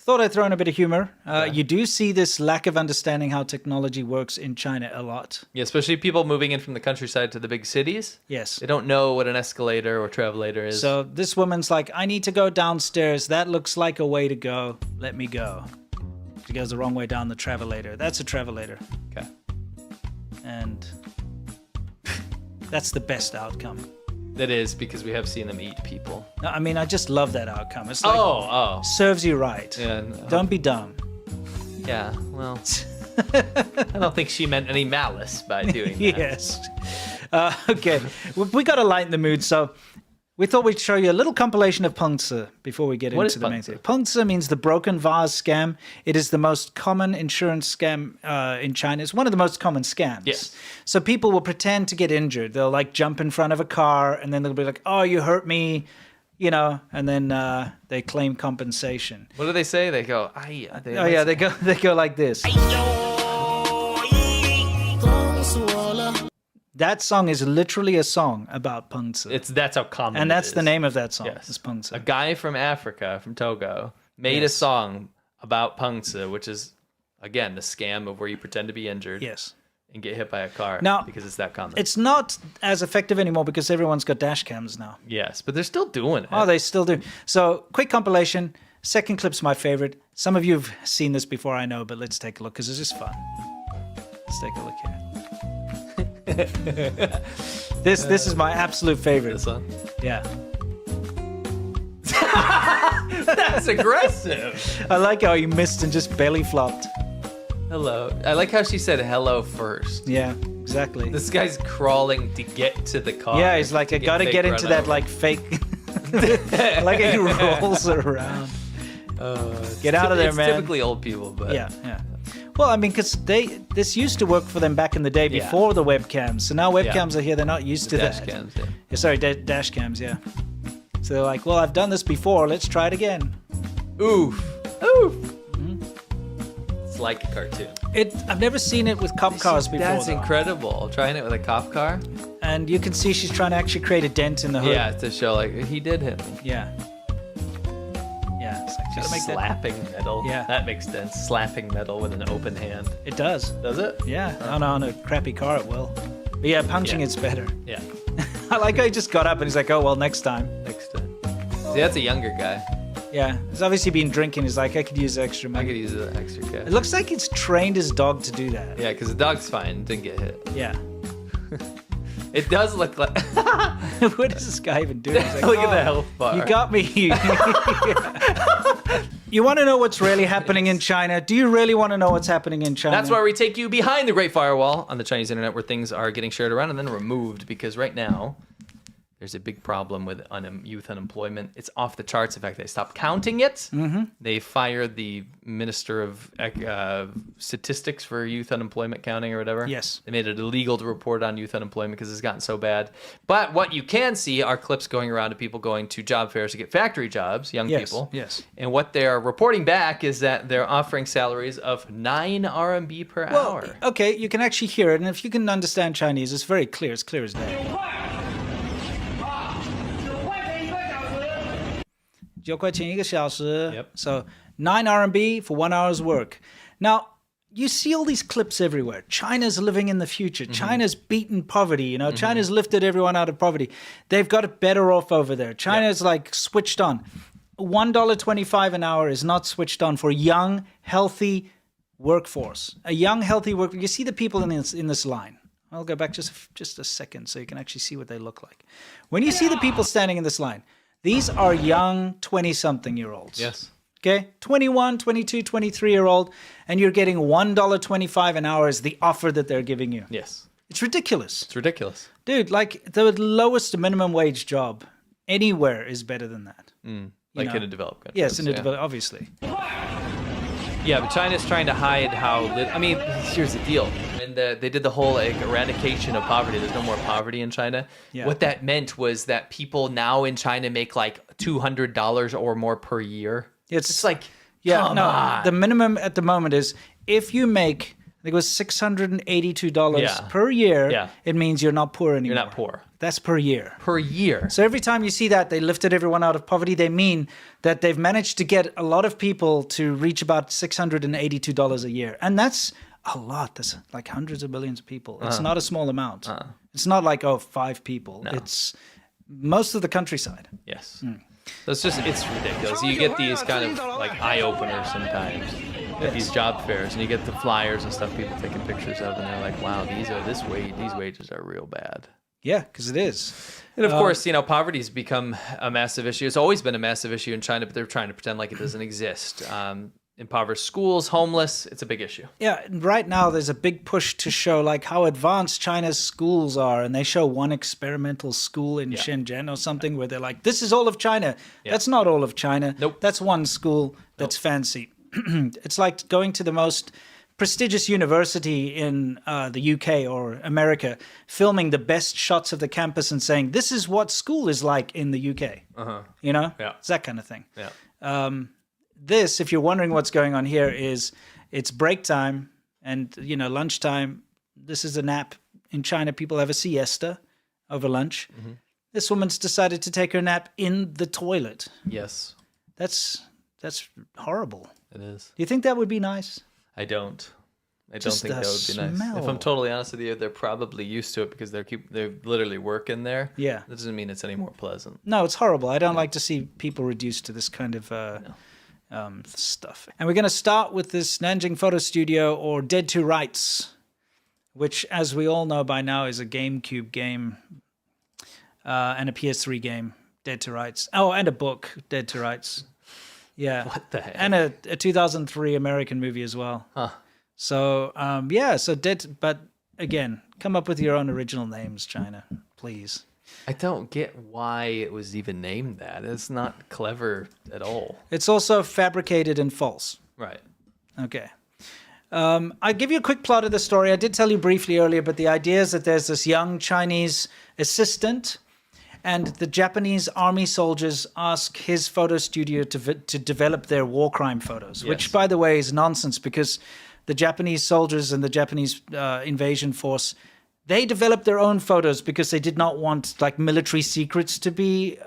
thought I'd throw in a bit of humor. You do see this lack of understanding how technology works in China a lot. Yeah, especially people moving in from the countryside to the big cities. Yes. They don't know what an escalator or travelator is. So this woman's like, I need to go downstairs. That looks like a way to go. Let me go. She goes the wrong way down the travelator. That's a travelator. Okay. And that's the best outcome. That is, because we have seen them eat people. No, I mean, I just love that outcome. It's like, serves you right. Yeah, no. Don't be dumb. Yeah, well, I don't think she meant any malice by doing that. Yes. Okay, we got to lighten the mood, so we thought we'd show you a little compilation of Pengzi before we get into the main thing. Pengzi means the broken vase scam. It is the most common insurance scam in China. It's one of the most common scams. Yes. So people will pretend to get injured. They'll like jump in front of a car and then they'll be like, oh, you hurt me, you know, and then they claim compensation. What do they say? They go, they go like this. That song is literally a song about Pengzi. That's how common and that's it is. the name of that song. Yes. Is Pengzi. A guy from Africa, from Togo, made a song about Pengzi, which is, again, the scam of where you pretend to be injured. Yes. And get hit by a car now, because it's that common. It's not as effective anymore because everyone's got dash cams now. Yes, but they're still doing it. Oh, they still do. So, quick compilation. Second clip's my favorite. Some of you have seen this before, I know, but let's take a look because it's just fun. Let's take a look here. This is my absolute favorite. This one? Yeah. That's aggressive. I like how you missed and just belly flopped. Hello. I like how she said hello first. Yeah, exactly. This guy's crawling to get to the car. Yeah, he's like, I gotta get into that like fake. Like he rolls around. Get out of there, man. It's typically old people, but yeah. Well, I mean, because this used to work for them back in the day before the webcams. So now webcams are here. They're not used to dash that. Cams, Sorry, dash cams, yeah. So they're like, well, I've done this before. Let's try it again. Oof. Mm-hmm. It's like a cartoon. I've never seen it with cop cars before. That's incredible. Trying it with a cop car. And you can see she's trying to actually create a dent in the hood. Yeah, to show like he did hit me. Yeah. It's like, just make slapping metal. Yeah. That makes sense. Slapping metal with an open hand. It does. Does it? Yeah. On a crappy car it will. But yeah, punching it's better. Yeah. I like how he just got up and he's like, oh, well, next time. Next time. See, that's a younger guy. Yeah. He's obviously been drinking. He's like, I could use extra money. I could use an extra cash. It looks like he's trained his dog to do that. Yeah, because the dog's fine. Didn't get hit. Yeah. It does look like... What is this guy even doing? Like, look at the health bar. You got me. You want to know what's really happening in China? Do you really want to know what's happening in China? That's why we take you behind the Great Firewall on the Chinese internet, where things are getting shared around and then removed, because right now there's a big problem with youth unemployment. It's off the charts. In fact, they stopped counting it. Mm-hmm. They fired the Minister of Statistics for youth unemployment counting or whatever. Yes. They made it illegal to report on youth unemployment because it's gotten so bad. But what you can see are clips going around of people going to job fairs to get factory jobs, young people. Yes. And what they're reporting back is that they're offering salaries of 9 RMB per hour. Okay, you can actually hear it. And if you can understand Chinese, it's very clear. It's clear as day. 9块钱一个小时. Yep. So 9 RMB for 1 hour's work. Now, you see all these clips everywhere. China's living in the future. Mm-hmm. China's beaten poverty. You know, China's lifted everyone out of poverty. They've got it better off over there. China's like switched on. $1.25 an hour is not switched on for a young, healthy workforce. A young, healthy workforce. You see the people in this line. I'll go back just a second so you can actually see what they look like. When you see the people standing in this line, these are young 20-something-year-olds. Yes. Okay? 21, 22, 23-year-old, and you're getting $1.25 an hour is the offer that they're giving you. Yes. It's ridiculous. It's ridiculous. Dude, like the lowest minimum wage job anywhere is better than that. Like in a developed country. Yes, in a developed, obviously. Yeah, but China's trying to hide how... I mean, here's the deal. When they did the whole eradication of poverty, there's no more poverty in China. Yeah. What that meant was that people now in China make like $200 or more per year. It's like, come on. The minimum at the moment is if you make, I think it was $682 per year, it means you're not poor anymore. You're not poor. That's per year. Per year. So every time you see that they lifted everyone out of poverty, they mean that they've managed to get a lot of people to reach about $682 a year. And that's a lot. That's like hundreds of millions of people. It's not a small amount. It's not like, 5 people. No. It's most of the countryside. Yes. So it's ridiculous. You get these kind of like eye-openers sometimes at these job fairs, and you get the flyers and stuff people taking pictures of, and they're like, wow, these wages are real bad. Yeah, because it is. And of course, poverty's become a massive issue. It's always been a massive issue in China, but they're trying to pretend like it doesn't exist. Impoverished schools, homeless, it's a big issue. Yeah, right now there's a big push to show like how advanced China's schools are, and they show one experimental school in Shenzhen or something where they're like, this is all of China. Yeah. That's not all of China. Nope. That's one school that's fancy. It's like going to the most prestigious university in the UK or America, filming the best shots of the campus and saying, this is what school is like in the UK. Yeah. It's that kind of thing. Yeah. This, if you're wondering what's going on here, is it's break time and, lunchtime. This is a nap. In China, people have a siesta over lunch. Mm-hmm. This woman's decided to take her nap in the toilet. Yes. That's horrible. It is. Do you think that would be nice? I don't think that would be nice. If I'm totally honest with you, they're probably used to it because they're literally working there. Yeah. That doesn't mean it's any more pleasant. No, it's horrible. I don't like to see people reduced to this kind of stuff. And we're going to start with this Nanjing Photo Studio, or Dead to Rights, which, as we all know by now, is a GameCube game and a PS3 game, Dead to Rights. Oh, and a book, Dead to Rights. Yeah. What the heck? And a 2003 American movie as well. Huh. So, so but again, come up with your own original names, China, please. I don't get why it was even named that. It's not clever at all. It's also fabricated and false. Right. Okay. I'll give you a quick plot of the story. I did tell you briefly earlier, but the idea is that there's this young Chinese assistant, and the Japanese army soldiers ask his photo studio to develop their war crime photos, which, by the way, is nonsense because the Japanese soldiers and the Japanese invasion force, they developed their own photos because they did not want like military secrets to be,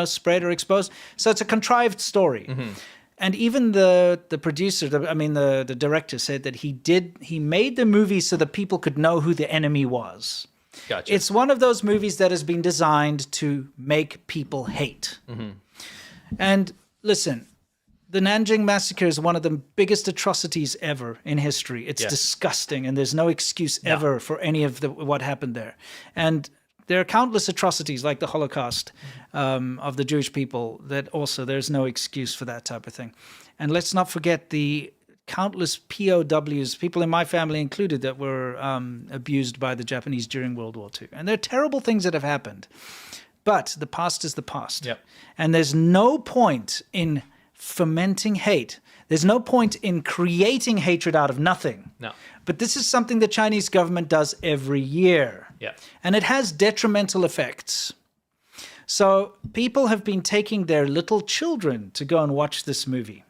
spread or exposed. So it's a contrived story. Mm-hmm. And even the producer, the director said that he made the movie so that people could know who the enemy was. Gotcha. It's one of those movies that has been designed to make people hate. Mm-hmm. And listen, the Nanjing Massacre is one of the biggest atrocities ever in history. It's disgusting, and there's no excuse ever for any of what happened there. And there are countless atrocities like the Holocaust of the Jewish people that also there's no excuse for that type of thing. And let's not forget the countless POWs, people in my family included, that were abused by the Japanese during World War II. And there are terrible things that have happened. But the past is the past. Yep. And there's no point in fomenting hate. There's no point in creating hatred out of nothing. No. But this is something the Chinese government does every year. Yeah. And it has detrimental effects. So people have been taking their little children to go and watch this movie.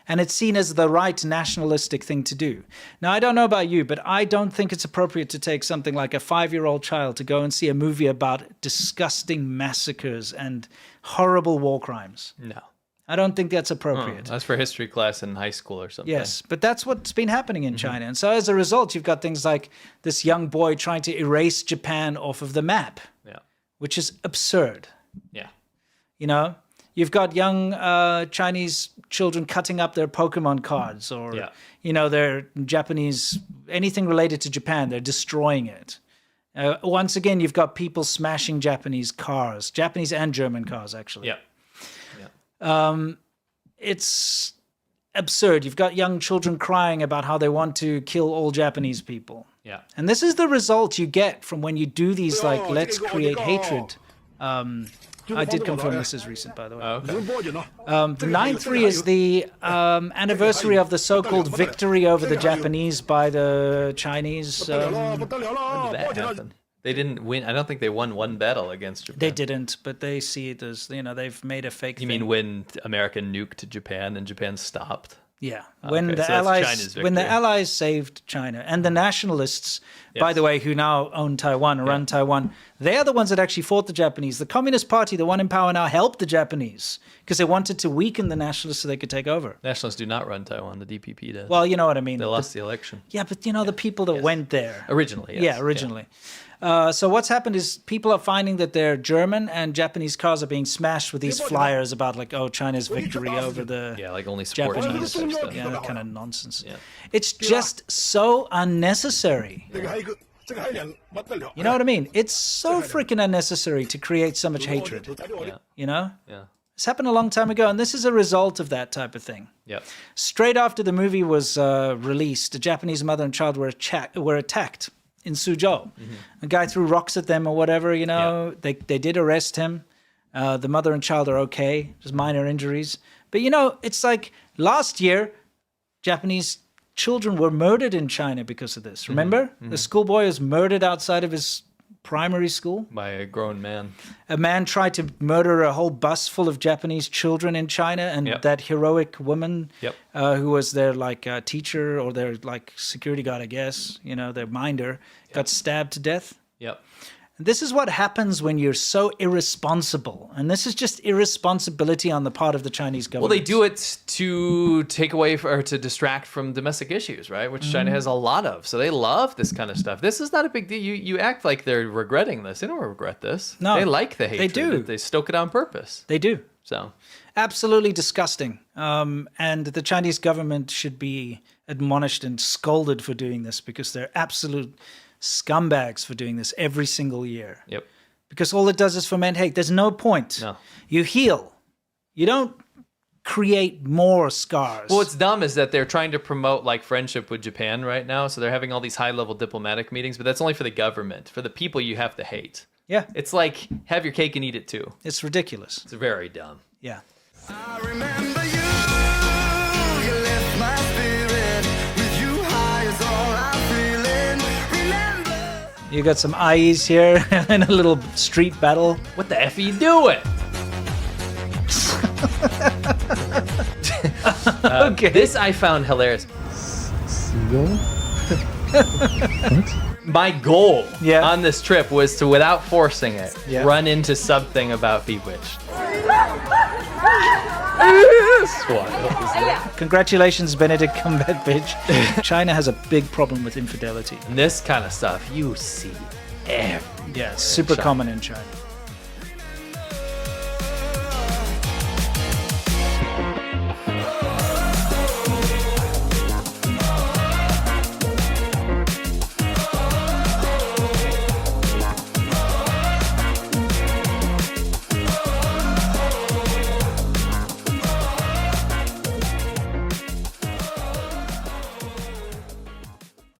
And it's seen as the right nationalistic thing to do. Now, I don't know about you, but I don't think it's appropriate to take something like a 5-year-old child to go and see a movie about disgusting massacres and horrible war crimes. No. I don't think that's appropriate. That's for history class in high school or something. Yes, but that's what's been happening in China. And so as a result, you've got things like this young boy trying to erase Japan off of the map, which is absurd. Yeah. You've got young Chinese children cutting up their Pokemon cards or, their Japanese, anything related to Japan, they're destroying it. Once again, you've got people smashing Japanese cars, Japanese and German cars, actually. Yeah. It's absurd. You've got young children crying about how they want to kill all Japanese people. Yeah. And this is the result you get from when you do these, like, let's create hatred. I did confirm this is recent, by the way. Oh, okay. The 9/3 is the anniversary of the so-called victory over the Japanese by the Chinese. When did that happen? They didn't win. I don't think they won one battle against Japan. They didn't, but they see it as, they've made a fake thing. You mean when America nuked Japan and Japan stopped? Yeah, when Okay, the so that's China's Allies victory. saved China, and the nationalists, by Yes. the way, who now own Taiwan or run Taiwan, they are the ones that actually fought the Japanese. The Communist Party, the one in power now, helped the Japanese because they wanted to weaken the nationalists so they could take over. Nationalists do not run Taiwan. The DPP does. Well, you know what I mean. they lost the election Yeah, but you know the people that went there. originally. Yes. Yeah, originally. So what's happened is people are finding that their German and Japanese cars are being smashed with these flyers about like, oh, China's victory over the Yeah, like only support Japanese. China type stuff. Yeah, that kind of nonsense. Yeah. It's just so unnecessary. You know what I mean? It's so freaking unnecessary to create so much hatred. Yeah. You know? Yeah. It's happened a long time ago, and this is a result of that type of thing. Yep. Straight after the movie was released, a Japanese mother and child were attacked in Suzhou. A guy threw rocks at them or whatever, you know. They did arrest him. The mother and child are okay, just minor injuries. But, you know, it's like last year, Japanese children were murdered in China because of this. Remember? The schoolboy was murdered outside of his primary school. By a grown man. A man tried to murder a whole bus full of Japanese children in China, and that heroic woman who was their like teacher or their like security guard, I guess, you know, their minder, got stabbed to death. Yep. And this is what happens when you're so irresponsible, and this is just irresponsibility on the part of the Chinese government. Well, they do it to take away or to distract from domestic issues, right? Which China has a lot of. So they love this kind of stuff. This is not a big deal. You act like they're regretting this. They don't regret this. No, they like the hatred. they do. They stoke it on purpose. They do. So Absolutely disgusting. And the Chinese government should be admonished and scolded for doing this because they're absolute scumbags for doing this every single year. Yep. Because all it does is foment hate. There's no point. No. You heal. You don't create more scars. Well, what's dumb is that they're trying to promote like friendship with Japan right now. So they're having all these high-level diplomatic meetings, but that's only for the government. For the people, you have to hate. Yeah. It's like have your cake and eat it too. It's ridiculous. It's very dumb. Yeah. I remember you, you lift my spirit, with you high is all I'm feeling, remember. You got some IEs here in a little street battle. What the F are you doing? Okay. This I found hilarious. My goal on this trip was to, without forcing it, run into something about Bewitched. Congratulations, Benedict Cumberbatch. China has a big problem with infidelity. And this kind of stuff you see everywhere. Yeah, it's super China. common in China.